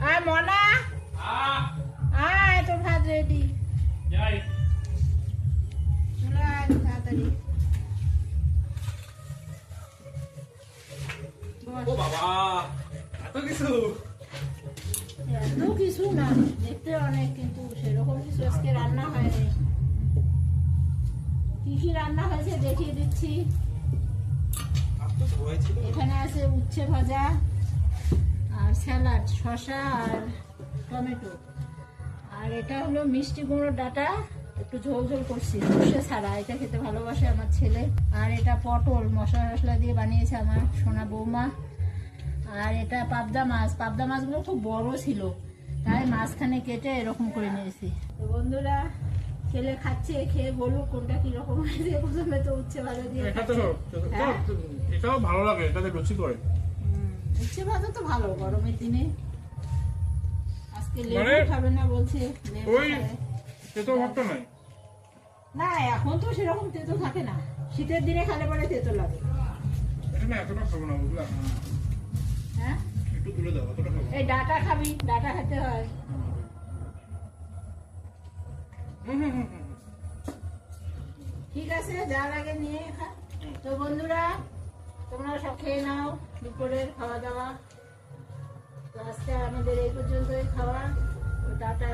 আয় মনা, আয় তোর ভাত রেডি। চলে আয় তাড়াতাড়ি। ও বাবা, এত কিছু। এত কিছু না, দেখতে অনেক, কিন্তু সেরকম কিছু আজকে রান্না হয়নি। কি কি রান্না হয়েছে দেখিয়ে দিচ্ছি। এখানে আছে উচ্ছে ভাজা আর স্যালাড, শসা আর টমেটো। আর এটা হলো মিষ্টি কুমড়োর ডাঁটা, একটু ঝোল ঝোল করছি সর্ষে ছাড়া, এটা খেতে ভালোবাসে আমার ছেলে। আর এটা পটল মশলা টশলা দিয়ে বানিয়েছে আমার সোনা বৌমা। আর এটা পাবদা মাছ, পাবদা মাছগুলো খুব বড় ছিল, তাই মাঝখানে কেটে এরকম করে নিয়েছি। তো বন্ধুরা ছেলে খাচ্ছে, খেয়ে বলুক কোনটা কিরকম হয়েছে। প্রথমে তো উচ্ছে ভাজা দিয়ে এটাও ভালো লাগে, এটাতে রুচি করে। উচ্ছে ভাজা তো ভালো গরমের দিনে। আজকে লেবু খাবে না বলছে, তেতো ভাবটা নাই না, এখন তো সেরকম তেতো থাকে না, শীতের দিনে খালে পরে তেতো লাগে। এটা না এতটা খাবো না, বুঝলাম। হ্যাঁ একটু তুলে দাও, অতটা খাবো। এই ডাটা খাবি, ডাটা খেতে হয়। ঠিক আছে, যা লাগে নিয়ে খা। তো বন্ধুরা তোমরা সব খেয়ে নাও দুপুরের খাওয়া দাওয়া। তো আজকে আমাদের এই পর্যন্তই খাওয়া। টাটা।